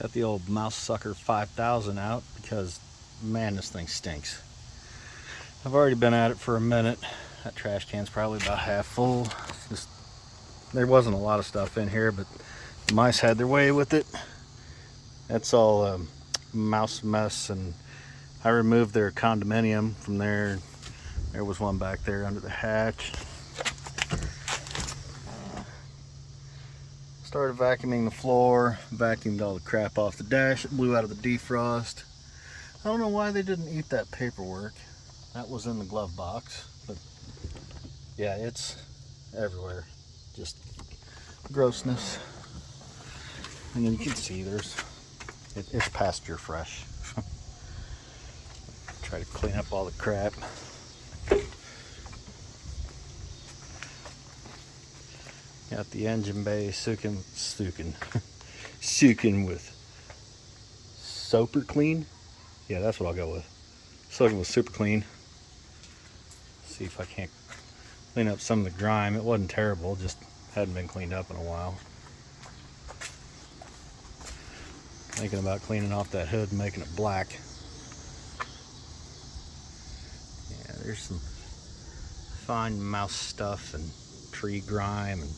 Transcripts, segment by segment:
Got the old Mouse Sucker 5000 out because, man, this thing stinks. I've already been at it for a minute. That trash can's probably about half full. There wasn't a lot of stuff in here, but the mice had their way with it. That's all mouse mess, and I removed their condominium from there. There was one back there under the hatch. Started vacuuming the floor, vacuumed all the crap off the dash. It blew out of the defrost. I don't know why they didn't eat that paperwork. That was in the glove box, but yeah, it's everywhere. Just grossness. And then you can see it's pasture fresh. Try to clean up all the crap. Got the engine bay soaking with Super Clean. Yeah, that's what I'll go with. Soaking with Super Clean. See if I can't clean up some of the grime. It wasn't terrible, just hadn't been cleaned up in a while. Thinking about cleaning off that hood and making it black. Yeah, there's some fine mouse stuff and tree grime, and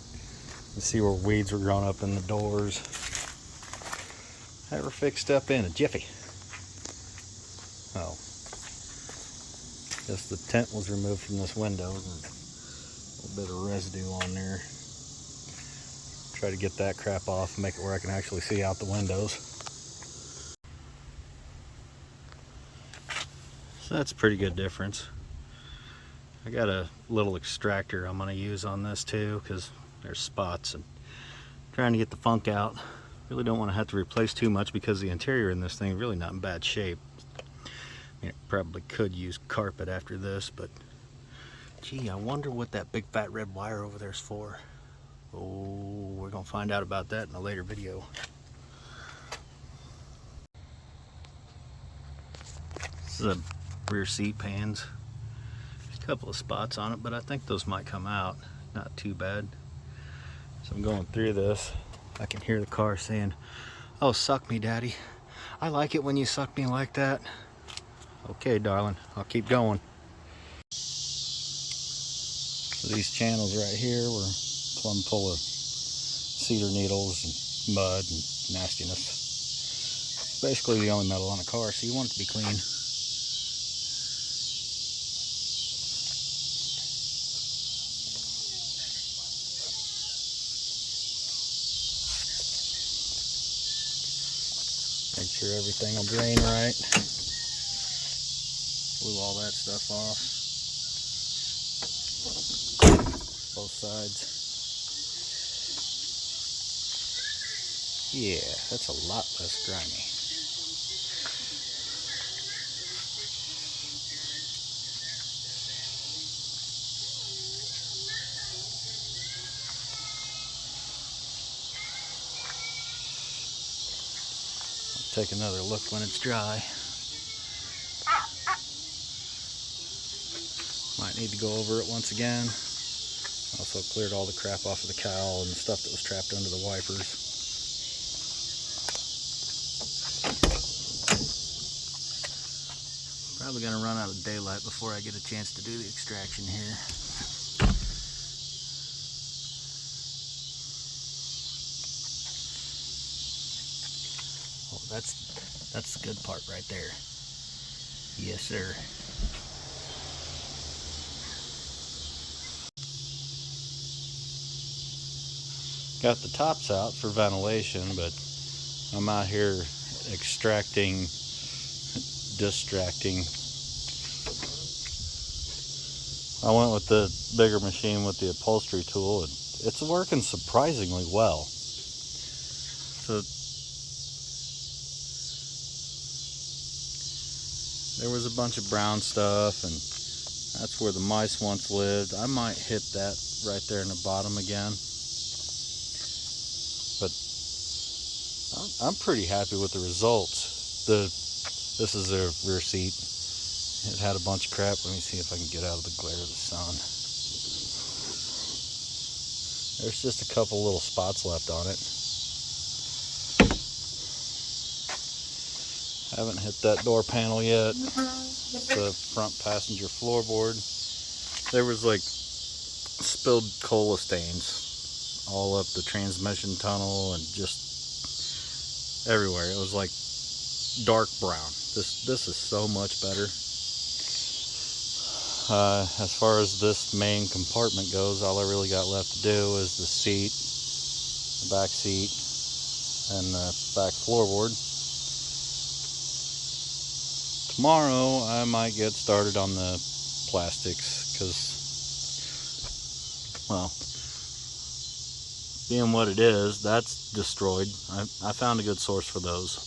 you see where weeds were growing up in the doors. Never fixed up in a jiffy. Oh, just the tent was removed from this window. And a little bit of residue on there. Try to get that crap off and make it where I can actually see out the windows. So that's a pretty good difference. I got a little extractor I'm going to use on this too, because there's spots, and trying to get the funk out. Really don't want to have to replace too much because the interior in this thing is really not in bad shape. I mean, it probably could use carpet after this, but gee, I wonder what that big fat red wire over there is for. Oh, we're going to find out about that in a later video. This is a rear seat pans. A couple of spots on it, but I think those might come out. Not too bad. So I'm going through this. I can hear the car saying, "Oh, suck me, Daddy. I like it when you suck me like that." Okay, darling, I'll keep going. So these channels right here were plumb full of cedar needles and mud and nastiness. Basically the only metal on a car, so you want it to be clean. Make sure everything will drain right. Blew all that stuff off. Both sides. Yeah, that's a lot less grimy. Take another look when it's dry. Might need to go over it once again. Also cleared all the crap off of the cowl and the stuff that was trapped under the wipers. Probably gonna run out of daylight before I get a chance to do the extraction here. Oh, that's the good part right there. Yes, sir. Got the tops out for ventilation, but I'm out here distracting. I went with the bigger machine with the upholstery tool, and it's working surprisingly well. So there was a bunch of brown stuff, and that's where the mice once lived. I might hit that right there in the bottom again. But I'm pretty happy with the results. This is their rear seat. It had a bunch of crap. Let me see if I can get out of the glare of the sun. There's just a couple little spots left on it. Haven't hit that door panel yet. The front passenger floorboard. There was like spilled cola stains all up the transmission tunnel and just everywhere. It was like dark brown. This is so much better. As far as this main compartment goes, all I really got left to do is the seat, the back seat, and the back floorboard. Tomorrow I might get started on the plastics because, well, being what it is, that's destroyed. I found a good source for those.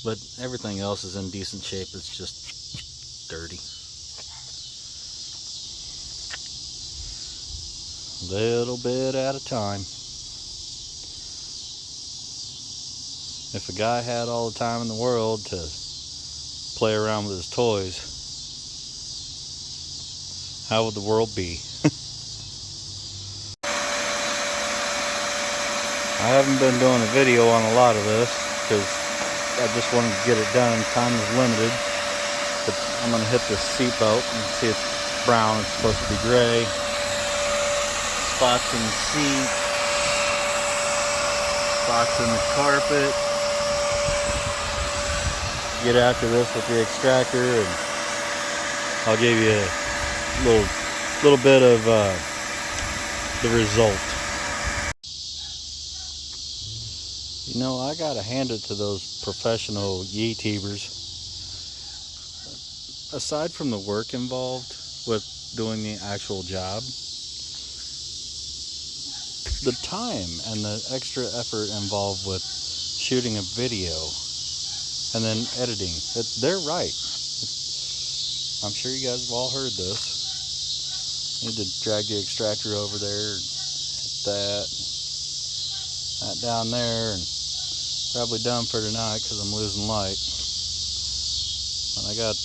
But everything else is in decent shape. It's just dirty. Little bit at a time. If a guy had all the time in the world to play around with his toys, how would the world be? I haven't been doing a video on a lot of this because I just wanted to get it done. Time is limited. But I'm going to hit this seat belt and see it's brown. It's supposed to be gray. Spots in the seat. Spots in the carpet. Get after this with the extractor and I'll give you a little bit of the result. You know, I gotta hand it to those professional YouTubers. Aside from the work involved with doing the actual job, the time and the extra effort involved with shooting a video and then editing, they're right. I'm sure you guys have all heard this. Need to drag the extractor over there, hit that down there, and probably done for tonight because I'm losing light. And I got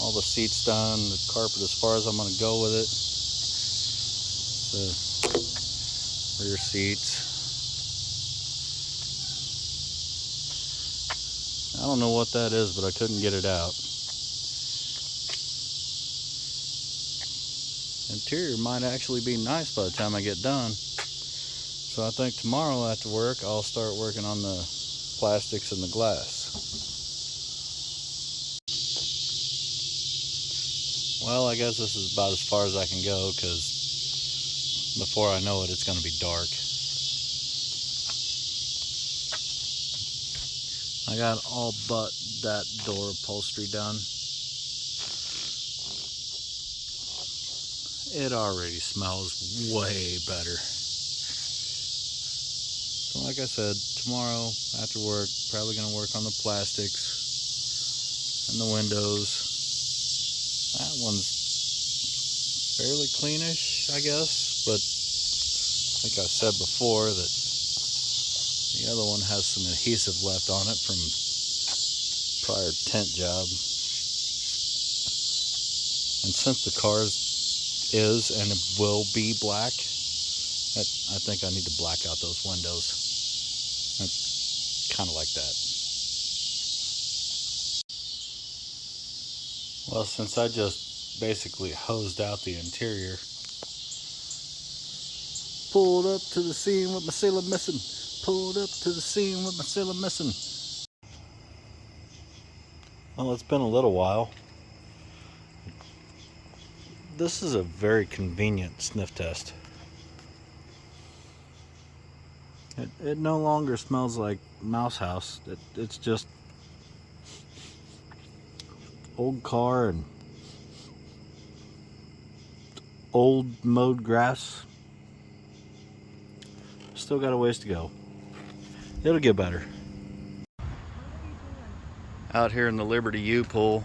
all the seats done, the carpet as far as I'm going to go with it. The rear seats. I don't know what that is, but I couldn't get it out. Interior might actually be nice by the time I get done. So I think tomorrow after work, I'll start working on the plastics and the glass. Well, I guess this is about as far as I can go because before I know it, it's going to be dark. I got all but that door upholstery done. It already smells way better. So like I said, tomorrow after work, probably going to work on the plastics and the windows. That one's fairly cleanish, I guess, but I think I said before that the other one has some adhesive left on it from prior tent job. And since the car is and it will be black, I think I need to black out those windows. Kind of like that. Well, since I just basically hosed out the interior, pulled up to the scene with my sailor missing. Pulled up to the scene with my sailor missing. Well, it's been a little while. This is a very convenient sniff test. It no longer smells like mouse house. It's just old car and old mowed grass. Still got a ways to go. It'll get better. Out here in the Liberty U-Pool,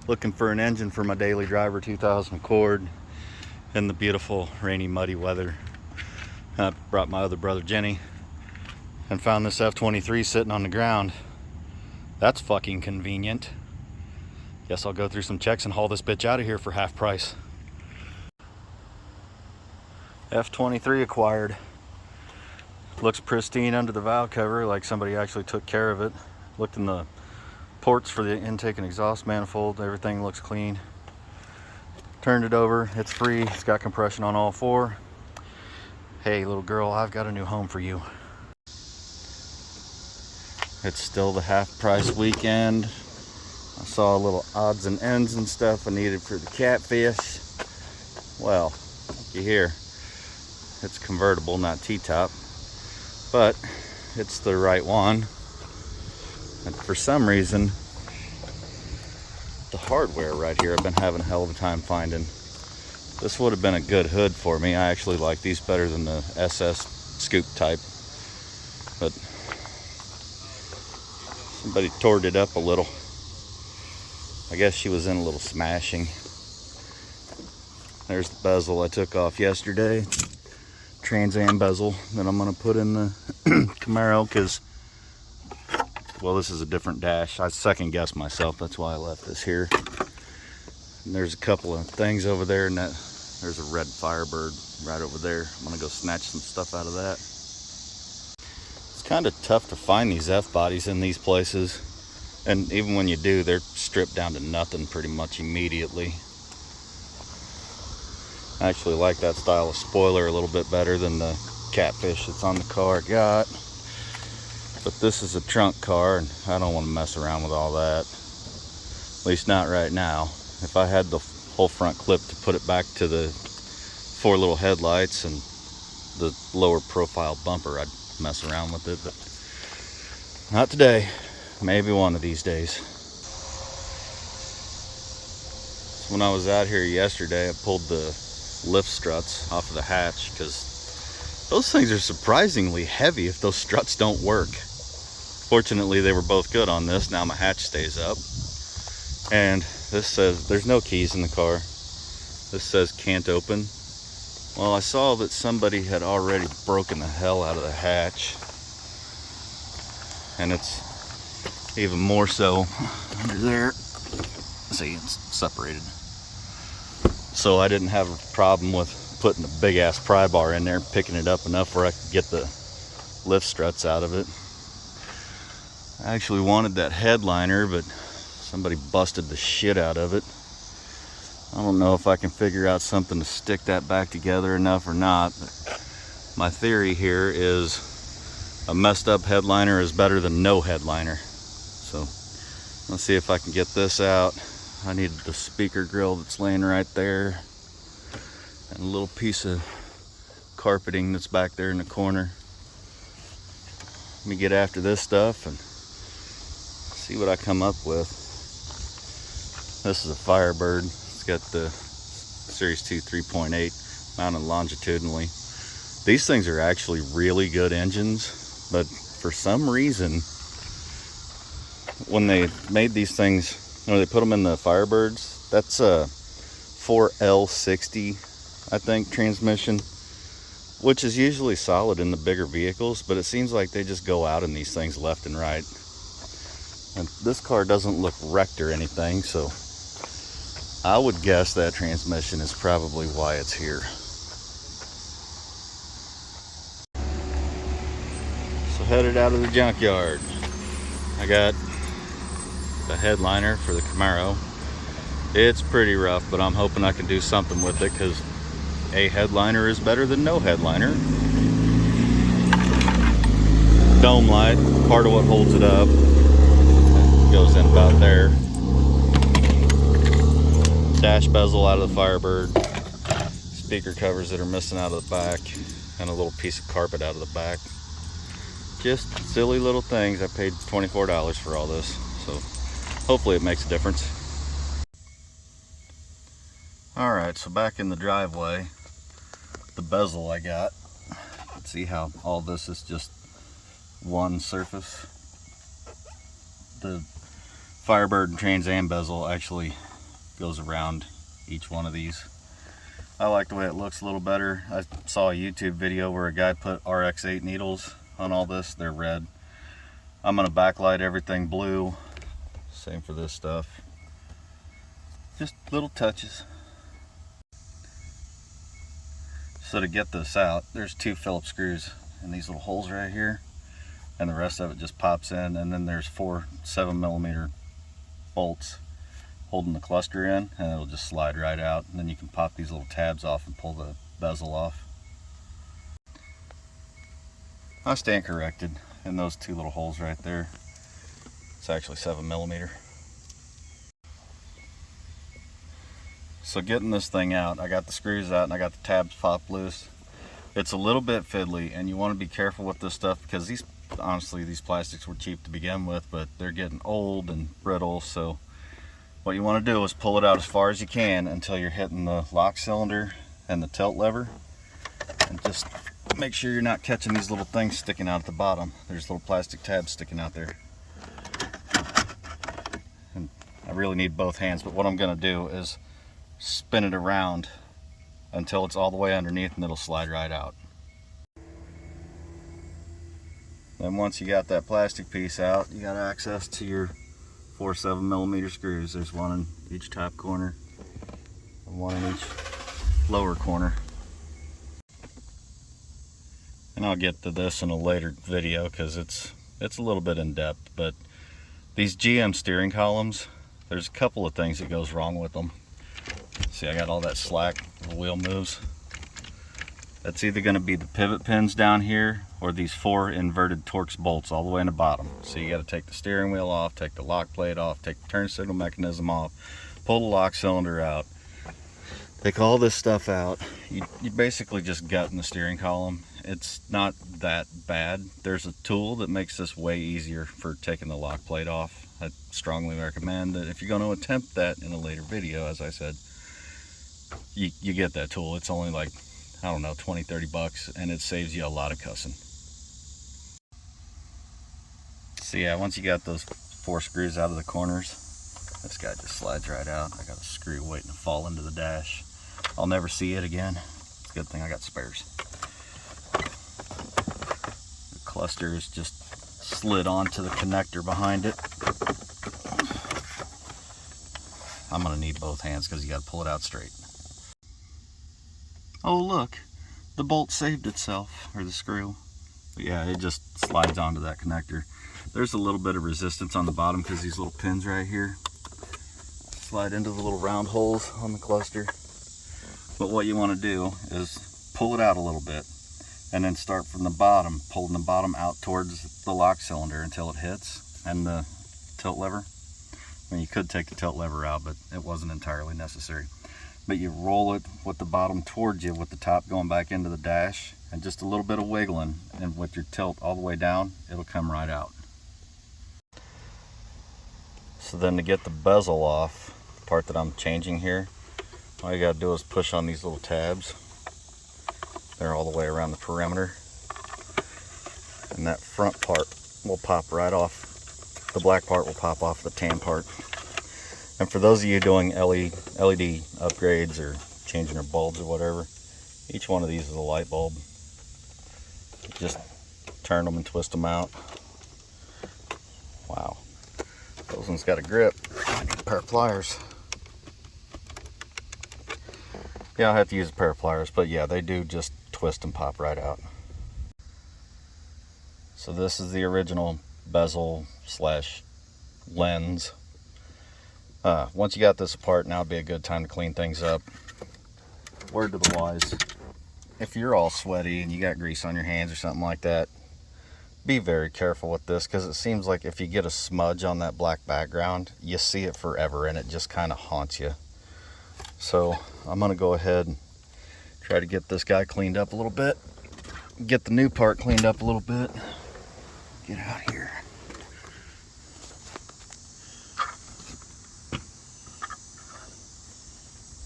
looking for an engine for my daily driver 2000 Accord in the beautiful rainy muddy weather. I brought my other brother Jenny and found this F23 sitting on the ground. That's fucking convenient. Guess I'll go through some checks and haul this bitch out of here for half price. F23 acquired. Looks pristine under the valve cover, like somebody actually took care of it. Looked in the ports for the intake and exhaust manifold. Everything looks clean. Turned it over. It's free. It's got compression on all four. Hey, little girl, I've got a new home for you. It's still the half price weekend. I saw little odds and ends and stuff I needed for the catfish. Well, you hear, it's convertible, not T-top, but it's the right one. And for some reason, the hardware right here I've been having a hell of a time finding. This would have been a good hood for me. I actually like these better than the SS scoop type, but somebody tored it up a little. I guess she was in a little smashing. There's the bezel I took off yesterday. Trans Am bezel that I'm going to put in the Camaro because, well, this is a different dash. I second guessed myself. That's why I left this here. And there's a couple of things over there, and there's a red Firebird right over there. I'm going to go snatch some stuff out of that. It's kind of tough to find these F-bodies in these places. And even when you do, they're stripped down to nothing pretty much immediately. I actually like that style of spoiler a little bit better than the catfish that's on the car I got. But this is a trunk car, and I don't want to mess around with all that. At least not right now. If I had the whole front clip to put it back to the 4 little headlights and the lower profile bumper, I'd mess around with it, but not today. Maybe one of these days. So when I was out here yesterday, I pulled the lift struts off of the hatch because those things are surprisingly heavy if those struts don't work. Fortunately, they were both good on this. Now my hatch stays up. And this says there's no keys in the car. This says can't open. Well, I saw that somebody had already broken the hell out of the hatch. And it's even more so under there. See, it's separated. So I didn't have a problem with putting a big ass pry bar in there, picking it up enough where I could get the lift struts out of it. I actually wanted that headliner, but somebody busted the shit out of it. I don't know if I can figure out something to stick that back together enough or not, but my theory here is a messed up headliner is better than no headliner. So let's see if I can get this out. I need the speaker grill that's laying right there and a little piece of carpeting that's back there in the corner. Let me get after this stuff and see what I come up with. This is a Firebird. It's got the Series 2 3.8 mounted longitudinally. These things are actually really good engines, but for some reason, when they made these things, when they put them in the Firebirds, that's a 4L60, I think, transmission, which is usually solid in the bigger vehicles, but it seems like they just go out in these things left and right. And this car doesn't look wrecked or anything, so I would guess that transmission is probably why it's here. So headed out of the junkyard. I got the headliner for the Camaro. It's pretty rough, but I'm hoping I can do something with it because a headliner is better than no headliner. Dome light, part of what holds it up, goes in about there. Dash bezel out of the Firebird. Speaker covers that are missing out of the back, and a little piece of carpet out of the back. Just silly little things. I paid $24 for all this, so hopefully it makes a difference. Alright, so back in the driveway, the bezel I got. Let's see how all this is just one surface. The Firebird and Trans Am bezel actually goes around each one of these. I like the way it looks a little better. I saw a YouTube video where a guy put RX-8 needles on all this. They're red. I'm going to backlight everything blue. Same for this stuff. Just little touches. So to get this out, there's 2 Phillips screws in these little holes right here. and the rest of it just pops in, and then there's 4 7mm bolts holding the cluster in, and it'll just slide right out, and then you can pop these little tabs off and pull the bezel off. I stand corrected, in those 2 little holes right there, it's actually 7mm. So getting this thing out, I got the screws out and I got the tabs popped loose. It's a little bit fiddly, and you want to be careful with this stuff because honestly these plastics were cheap to begin with, but they're getting old and brittle. So what you want to do is pull it out as far as you can until you're hitting the lock cylinder and the tilt lever, and just make sure you're not catching these little things sticking out at the bottom. There's little plastic tabs sticking out there. And I really need both hands, but what I'm going to do is spin it around until it's all the way underneath, and it'll slide right out. Then once you got that plastic piece out, you got access to your 4 7mm screws. There's 1 in each top corner and 1 in each lower corner. And I'll get to this in a later video because it's a little bit in depth, but these GM steering columns, there's a couple of things that goes wrong with them. See, I got all that slack, the wheel moves. That's either going to be the pivot pins down here or these 4 inverted Torx bolts all the way in the bottom. So you got to take the steering wheel off, take the lock plate off, take the turn signal mechanism off, pull the lock cylinder out, take all this stuff out. You basically just gutting the steering column. It's not that bad. There's a tool that makes this way easier for taking the lock plate off. I strongly recommend that if you're going to attempt that in a later video, as I said, you get that tool. It's only like, I don't know, 20-30 bucks, and it saves you a lot of cussing. So yeah, once you got those 4 screws out of the corners, this guy just slides right out. I got a screw waiting to fall into the dash. I'll never see it again. It's a good thing I got spares. The cluster is just slid onto the connector behind it. I'm gonna need both hands because you got to pull it out straight. Oh look, the bolt saved itself, or the screw. But yeah, it just slides onto that connector. There's a little bit of resistance on the bottom because these little pins right here slide into the little round holes on the cluster. But what you want to do is pull it out a little bit and then start from the bottom, pulling the bottom out towards the lock cylinder until it hits, and the tilt lever. I mean, you could take the tilt lever out, but it wasn't entirely necessary. But you roll it with the bottom towards you, with the top going back into the dash, and just a little bit of wiggling, and with your tilt all the way down, it'll come right out. So then to get the bezel off, the part that I'm changing here, all you gotta do is push on these little tabs. They're all the way around the perimeter, and that front part will pop right off. The black part will pop off the tan part. And for those of you doing LED upgrades or changing your bulbs or whatever, each one of these is a light bulb. Just turn them and twist them out. Wow, those ones got a grip. I need a pair of pliers. Yeah, I'll have to use a pair of pliers, but yeah, they do just twist and pop right out. So this is the original bezel slash lens. Once you got this apart, now would be a good time to clean things up. Word to the wise, if you're all sweaty and you got grease on your hands or something like that, be very careful with this, because it seems like if you get a smudge on that black background, you see it forever and it just kind of haunts you. So I'm going to go ahead and try to get this guy cleaned up a little bit, get the new part cleaned up a little bit. Get out here.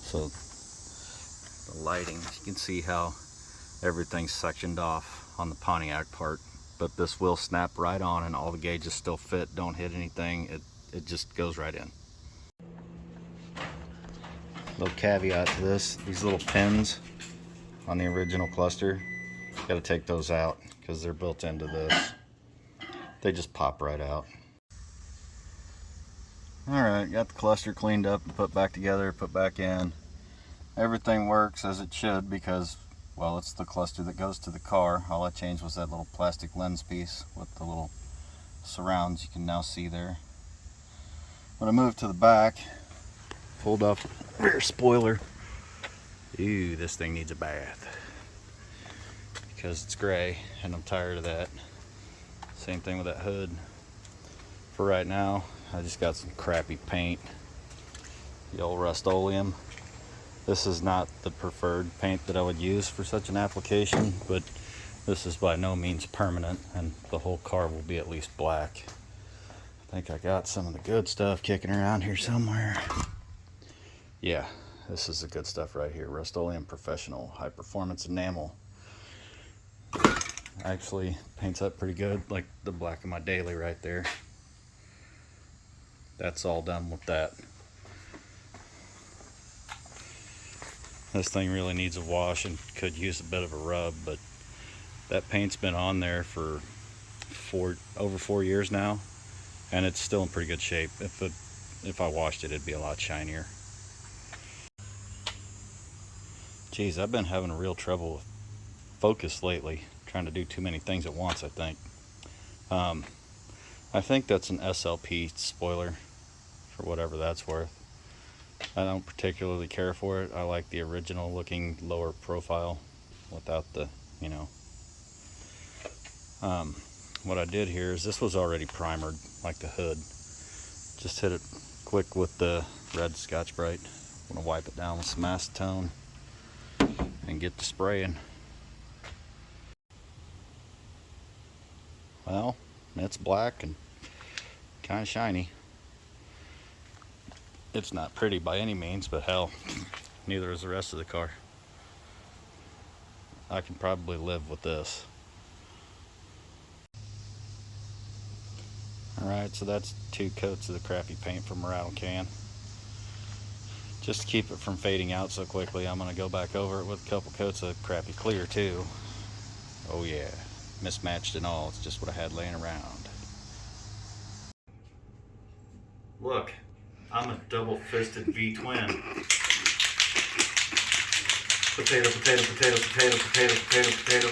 So the lighting, you can see how everything's sectioned off on the Pontiac part, but this will snap right on and all the gauges still fit, don't hit anything, it just goes right in. Little caveat to this, these little pins on the original cluster, got to take those out because they're built into this. They just pop right out. Alright, got the cluster cleaned up and put back together, put back in. Everything works as it should because Well, it's the cluster that goes to the car. All I changed was that little plastic lens piece with the little surrounds you can now see there. When I moved to the back, pulled off the rear spoiler. Ooh, this thing needs a bath because it's gray and I'm tired of that. Same thing with that hood. For right now, I just got some crappy paint, the old Rust-Oleum. This is not the preferred paint that I would use for such an application, but this is by no means permanent, and the whole car will be at least black. I think I got some of the good stuff kicking around here somewhere. Yeah, this is the good stuff right here. Rust-Oleum Professional High Performance Enamel. Actually paints up pretty good, like the black of my daily right there. That's all done with that. This thing really needs a wash and could use a bit of a rub, but that paint's been on there for over 4 years now, and it's still in pretty good shape. If I washed it, it'd be a lot shinier. Geez, I've been having real trouble with focus lately, trying to do too many things at once, I think. I think that's an SLP spoiler, for whatever that's worth. I don't particularly care for it. I like the original looking lower profile without the, you know. What I did here is this was already primered, like the hood. Just hit it quick with the red Scotch-Brite. I'm going to wipe it down with some acetone and get to spraying. Well, it's black and kind of shiny. It's not pretty by any means, but hell, neither is the rest of the car. I can probably live with this. Alright, so that's 2 coats of the crappy paint from a rattle can. Just to keep it from fading out so quickly, I'm going to go back over it with a couple coats of crappy clear too. Oh yeah, mismatched and all, it's just what I had laying around. Look, I'm a double-fisted V-twin. Potato, potato, potato, potato, potato, potato, potato.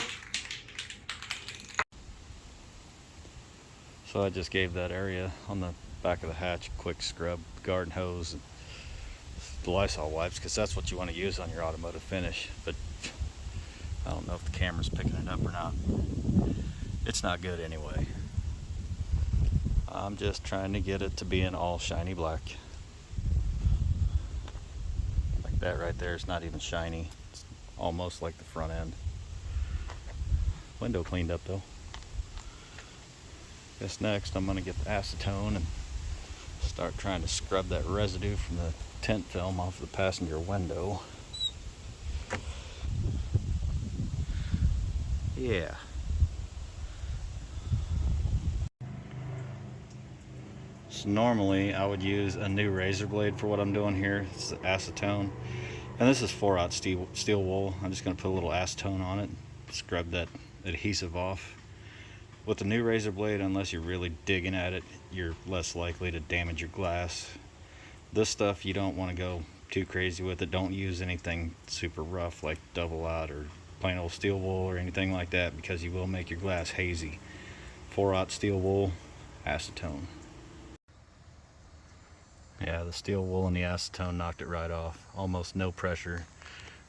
So I just gave that area on the back of the hatch a quick scrub, garden hose, and the Lysol wipes, because that's what you want to use on your automotive finish. But I don't know if the camera's picking it up or not. It's not good anyway. I'm just trying to get it to be an all shiny black. Like that right there is not even shiny. It's almost like the front end. Window cleaned up though. Guess next I'm going to get the acetone and start trying to scrub that residue from the tint film off the passenger window. Yeah. So normally I would use a new razor blade for what I'm doing here. It's the acetone. And this is 4/0 steel wool. I'm just going to put a little acetone on it, scrub that adhesive off. With the new razor blade, unless you're really digging at it, you're less likely to damage your glass. This stuff, you don't want to go too crazy with it. Don't use anything super rough like double out or plain old steel wool or anything like that, because you will make your glass hazy. 4/0 steel wool, acetone. Yeah, the steel wool and the acetone knocked it right off. Almost no pressure.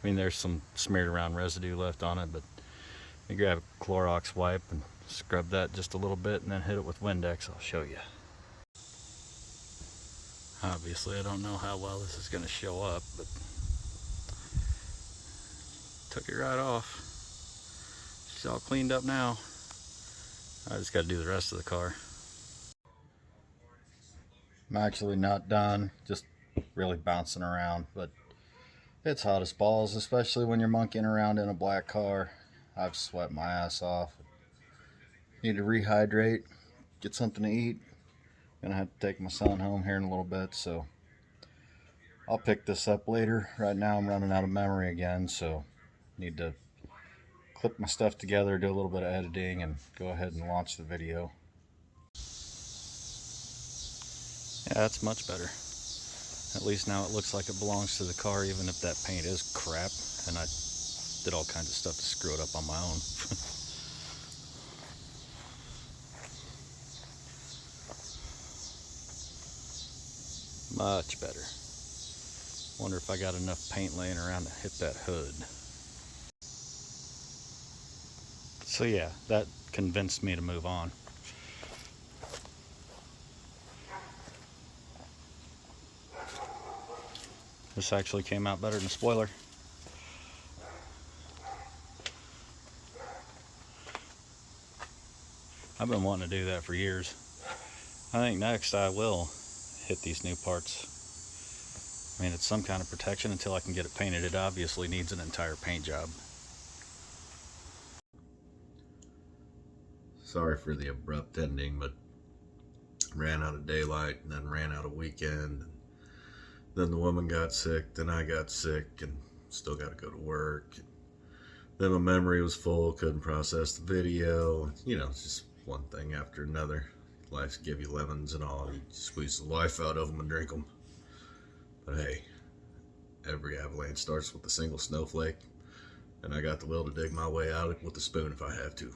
I mean, there's some smeared around residue left on it, but you grab a Clorox wipe and scrub that just a little bit and then hit it with Windex. I'll show you. Obviously I don't know how well this is going to show up, but took it right off. She's all cleaned up now. I just got to do the rest of the car. I'm actually not done, just really bouncing around, but it's hot as balls, especially when you're monkeying around in a black car. I've sweat my ass off. Need to rehydrate, get something to eat. Gonna have to take my son home here in a little bit, so I'll pick this up later. Right now I'm running out of memory again, so need to clip my stuff together, do a little bit of editing, and go ahead and launch the video. Yeah, that's much better. At least now it looks like it belongs to the car, even if that paint is crap, and did all kinds of stuff to screw it up on my own. Much better. Wonder if I got enough paint laying around to hit that hood. So yeah, that convinced me to move on. This actually came out better than the spoiler. I've been wanting to do that for years. I think next I will hit these new parts. I mean, it's some kind of protection until I can get it painted. It obviously needs an entire paint job. Sorry for the abrupt ending, but ran out of daylight and then ran out of weekend. Then the woman got sick, then I got sick and still got to go to work. Then my memory was full, couldn't process the video. You know, it's just one thing after another. Life's give you lemons and all. You squeeze the life out of them and drink them. But hey, every avalanche starts with a single snowflake, and I got the will to dig my way out with a spoon if I have to.